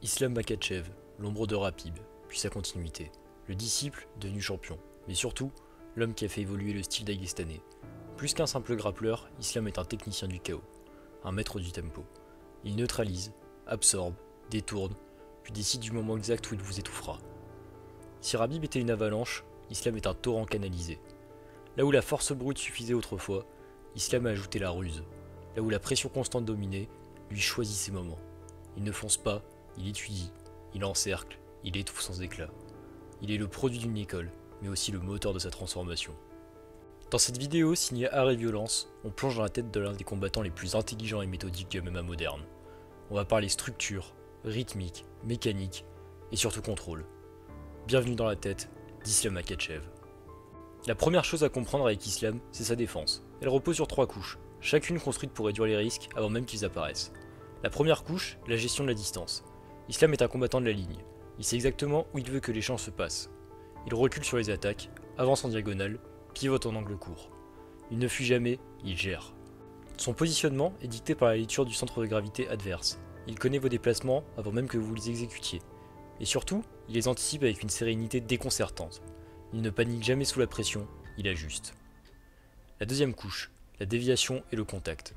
Islam Makhachev, l'ombre de Rapide, puis sa continuité. Le disciple devenu champion, mais surtout, l'homme qui a fait évoluer le style daguestanais. Plus qu'un simple grappleur, Islam est un technicien du chaos, un maître du tempo. Il neutralise, absorbe, détourne, puis décide du moment exact où il vous étouffera. Si Rabib était une avalanche, Islam est un torrent canalisé. Là où la force brute suffisait autrefois, Islam a ajouté la ruse. Là où la pression constante dominait, lui choisit ses moments. Il ne fonce pas, il étudie, il encercle, il étouffe sans éclat. Il est le produit d'une école, mais aussi le moteur de sa transformation. Dans cette vidéo signée Art et Violence, on plonge dans la tête de l'un des combattants les plus intelligents et méthodiques du MMA moderne. On va parler structure, rythmique, mécanique et surtout contrôle. Bienvenue dans la tête d'Islam Makhachev. La première chose à comprendre avec Islam, c'est sa défense. Elle repose sur 3 couches, chacune construite pour réduire les risques avant même qu'ils apparaissent. La première couche, la gestion de la distance. Islam est un combattant de la ligne. Il sait exactement où il veut que l'échange se passe. Il recule sur les attaques, avance en diagonale, pivote en angle court. Il ne fuit jamais, il gère. Son positionnement est dicté par la lecture du centre de gravité adverse. Il connaît vos déplacements avant même que vous les exécutiez. Et surtout, il les anticipe avec une sérénité déconcertante. Il ne panique jamais sous la pression, il ajuste. La deuxième couche, la déviation et le contact.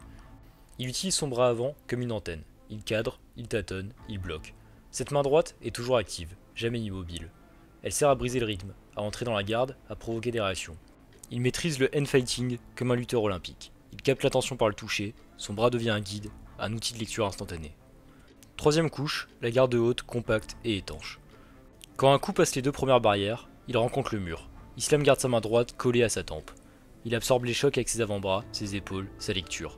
Il utilise son bras avant comme une antenne. Il cadre, il tâtonne, il bloque. Cette main droite est toujours active, jamais immobile. Elle sert à briser le rythme, à entrer dans la garde, à provoquer des réactions. Il maîtrise le hand-fighting comme un lutteur olympique. Il capte l'attention par le toucher, son bras devient un guide, un outil de lecture instantané. Troisième couche, la garde haute, compacte et étanche. Quand un coup passe les 2 premières barrières, il rencontre le mur. Islam garde sa main droite collée à sa tempe. Il absorbe les chocs avec ses avant-bras, ses épaules, sa lecture.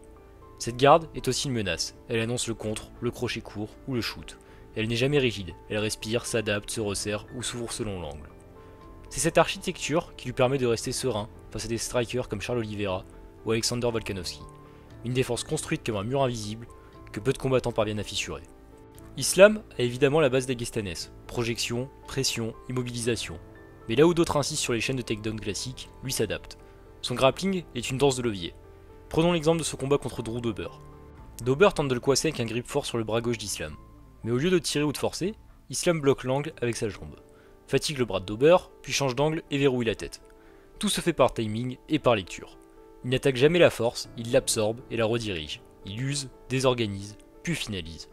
Cette garde est aussi une menace. Elle annonce le contre, le crochet court ou le shoot. Elle n'est jamais rigide, elle respire, s'adapte, se resserre ou s'ouvre selon l'angle. C'est cette architecture qui lui permet de rester serein face à des strikers comme Charles Oliveira ou Alexander Volkanovski. Une défense construite comme un mur invisible que peu de combattants parviennent à fissurer. Islam a évidemment la base daguestanaise, projection, pression, immobilisation. Mais là où d'autres insistent sur les chaînes de takedown classiques, lui s'adapte. Son grappling est une danse de levier. Prenons l'exemple de ce combat contre Drew Dober. Dober tente de le coincer avec un grip fort sur le bras gauche d'Islam. Mais au lieu de tirer ou de forcer, Islam bloque l'angle avec sa jambe, fatigue le bras de Dober, puis change d'angle et verrouille la tête. Tout se fait par timing et par lecture. Il n'attaque jamais la force, il l'absorbe et la redirige. Il use, désorganise, puis finalise.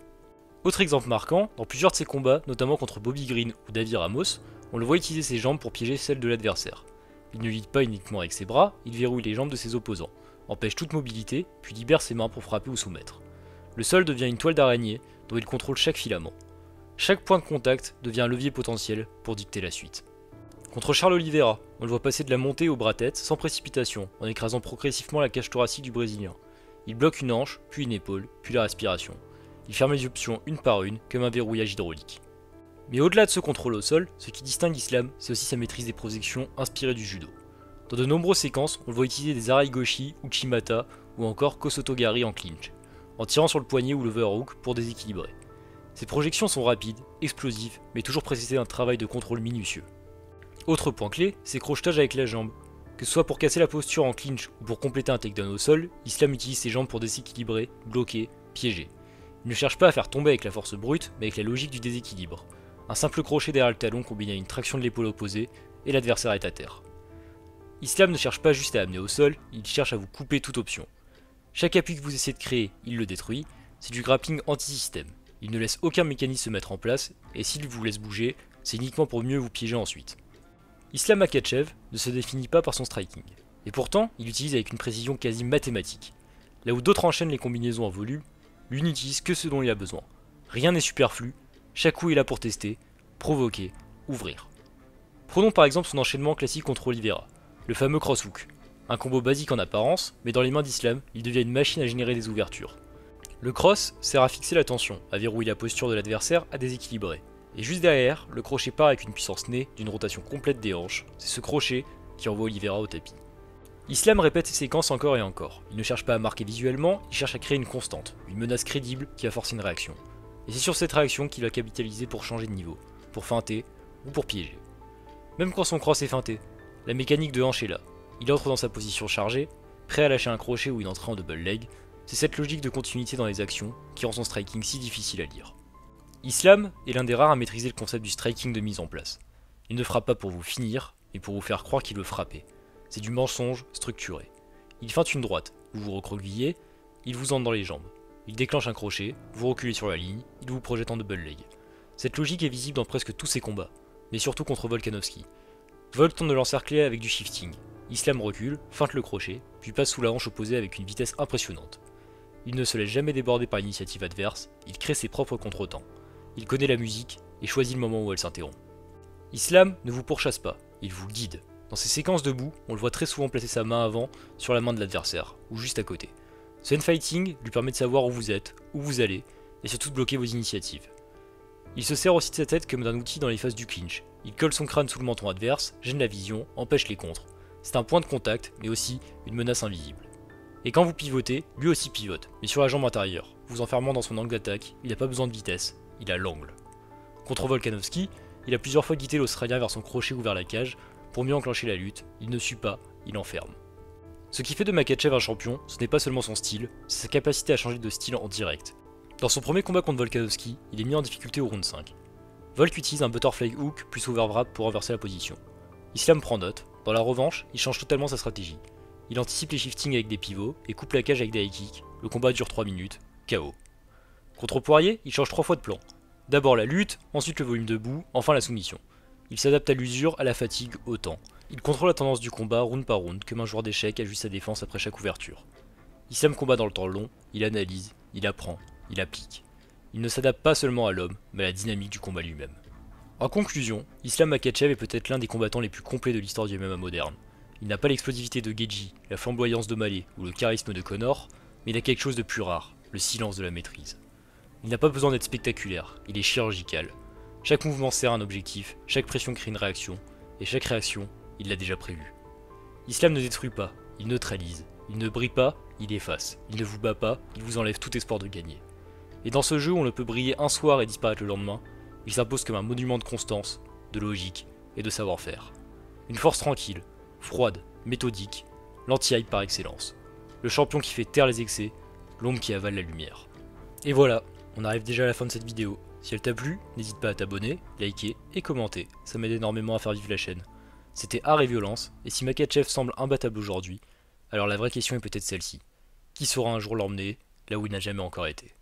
Autre exemple marquant, dans plusieurs de ses combats, notamment contre Bobby Green ou Davi Ramos, on le voit utiliser ses jambes pour piéger celles de l'adversaire. Il ne lutte pas uniquement avec ses bras, il verrouille les jambes de ses opposants, empêche toute mobilité, puis libère ses mains pour frapper ou soumettre. Le sol devient une toile d'araignée dont il contrôle chaque filament. Chaque point de contact devient un levier potentiel pour dicter la suite. Contre Charles Oliveira, on le voit passer de la montée au bras-tête sans précipitation, en écrasant progressivement la cage thoracique du Brésilien. Il bloque une hanche, puis une épaule, puis la respiration. Il ferme les options une par une, comme un verrouillage hydraulique. Mais au-delà de ce contrôle au sol, ce qui distingue Islam, c'est aussi sa maîtrise des projections inspirées du judo. Dans de nombreuses séquences, on le voit utiliser des araigoshi, uchimata ou encore kosotogari en clinch, en tirant sur le poignet ou l'overhook pour déséquilibrer. Ces projections sont rapides, explosives, mais toujours précédées d'un travail de contrôle minutieux. Autre point clé, ses crochetages avec la jambe. Que ce soit pour casser la posture en clinch ou pour compléter un takedown au sol, Islam utilise ses jambes pour déséquilibrer, bloquer, piéger. Il ne cherche pas à faire tomber avec la force brute, mais avec la logique du déséquilibre. Un simple crochet derrière le talon combiné à une traction de l'épaule opposée, et l'adversaire est à terre. Islam ne cherche pas juste à amener au sol, il cherche à vous couper toute option. Chaque appui que vous essayez de créer, il le détruit, c'est du grappling anti-système. Il ne laisse aucun mécanisme se mettre en place, et s'il vous laisse bouger, c'est uniquement pour mieux vous piéger ensuite. Islam Makhachev ne se définit pas par son striking, et pourtant il utilise avec une précision quasi mathématique. Là où d'autres enchaînent les combinaisons en volume, lui n'utilise que ce dont il a besoin. Rien n'est superflu, chaque coup est là pour tester, provoquer, ouvrir. Prenons par exemple son enchaînement classique contre Oliveira, le fameux crosshook. Un combo basique en apparence, mais dans les mains d'Islam, il devient une machine à générer des ouvertures. Le cross sert à fixer la tension, à verrouiller la posture de l'adversaire, à déséquilibrer. Et juste derrière, le crochet part avec une puissance née d'une rotation complète des hanches. C'est ce crochet qui envoie Oliveira au tapis. Islam répète ces séquences encore et encore. Il ne cherche pas à marquer visuellement, il cherche à créer une constante, une menace crédible qui va forcer une réaction. Et c'est sur cette réaction qu'il va capitaliser pour changer de niveau, pour feinter ou pour piéger. Même quand son cross est feinté, la mécanique de hanche est là. Il entre dans sa position chargée, prêt à lâcher un crochet ou une entrée en double leg. C'est cette logique de continuité dans les actions qui rend son striking si difficile à lire. Islam est l'un des rares à maîtriser le concept du striking de mise en place. Il ne frappe pas pour vous finir, mais pour vous faire croire qu'il veut frapper. C'est du mensonge structuré. Il feinte une droite, vous vous recroquevillez, il vous entre dans les jambes. Il déclenche un crochet, vous reculez sur la ligne, il vous projette en double leg. Cette logique est visible dans presque tous ses combats, mais surtout contre Volkanovski. Volk tente de l'encercler avec du shifting. Islam recule, feinte le crochet, puis passe sous la hanche opposée avec une vitesse impressionnante. Il ne se laisse jamais déborder par l'initiative adverse, il crée ses propres contretemps. Il connaît la musique et choisit le moment où elle s'interrompt. Islam ne vous pourchasse pas, il vous guide. Dans ses séquences debout, on le voit très souvent placer sa main avant sur la main de l'adversaire, ou juste à côté. Ce handfighting lui permet de savoir où vous êtes, où vous allez, et surtout de bloquer vos initiatives. Il se sert aussi de sa tête comme d'un outil dans les phases du clinch. Il colle son crâne sous le menton adverse, gêne la vision, empêche les contres. C'est un point de contact, mais aussi une menace invisible. Et quand vous pivotez, lui aussi pivote, mais sur la jambe intérieure, vous enfermant dans son angle d'attaque, il n'a pas besoin de vitesse, il a l'angle. Contre Volkanovski, il a plusieurs fois guidé l'Australien vers son crochet ou vers la cage, pour mieux enclencher la lutte, il ne suit pas, il enferme. Ce qui fait de Makhachev un champion, ce n'est pas seulement son style, c'est sa capacité à changer de style en direct. Dans son premier combat contre Volkanovski, il est mis en difficulté au round 5. Volk utilise un butterfly hook plus overwrap pour renverser la position. Islam prend note, dans la revanche, il change totalement sa stratégie. Il anticipe les shiftings avec des pivots et coupe la cage avec des high kicks, le combat dure 3 minutes, KO. Contre Poirier, il change 3 fois de plan. D'abord la lutte, ensuite le volume debout, enfin la soumission. Il s'adapte à l'usure, à la fatigue, au temps. Il contrôle la tendance du combat round par round, comme un joueur d'échecs ajuste sa défense après chaque ouverture. Islam combat dans le temps long, il analyse, il apprend, il applique. Il ne s'adapte pas seulement à l'homme, mais à la dynamique du combat lui-même. En conclusion, Islam Makhachev est peut-être l'un des combattants les plus complets de l'histoire du MMA moderne. Il n'a pas l'explosivité de Gaethje, la flamboyance de Malé ou le charisme de Conor, mais il a quelque chose de plus rare, le silence de la maîtrise. Il n'a pas besoin d'être spectaculaire, il est chirurgical. Chaque mouvement sert un objectif, chaque pression crée une réaction, et chaque réaction, il l'a déjà prévue. Islam ne détruit pas, il neutralise. Il ne brille pas, il efface. Il ne vous bat pas, il vous enlève tout espoir de gagner. Et dans ce jeu où on ne peut briller un soir et disparaître le lendemain, il s'impose comme un monument de constance, de logique et de savoir-faire. Une force tranquille, froide, méthodique, l'anti-hype par excellence. Le champion qui fait taire les excès, l'ombre qui avale la lumière. Et voilà, on arrive déjà à la fin de cette vidéo. Si elle t'a plu, n'hésite pas à t'abonner, liker et commenter, ça m'aide énormément à faire vivre la chaîne. C'était Art et Violence, et si Makhachev semble imbattable aujourd'hui, alors la vraie question est peut-être celle-ci. Qui saura un jour l'emmener là où il n'a jamais encore été ?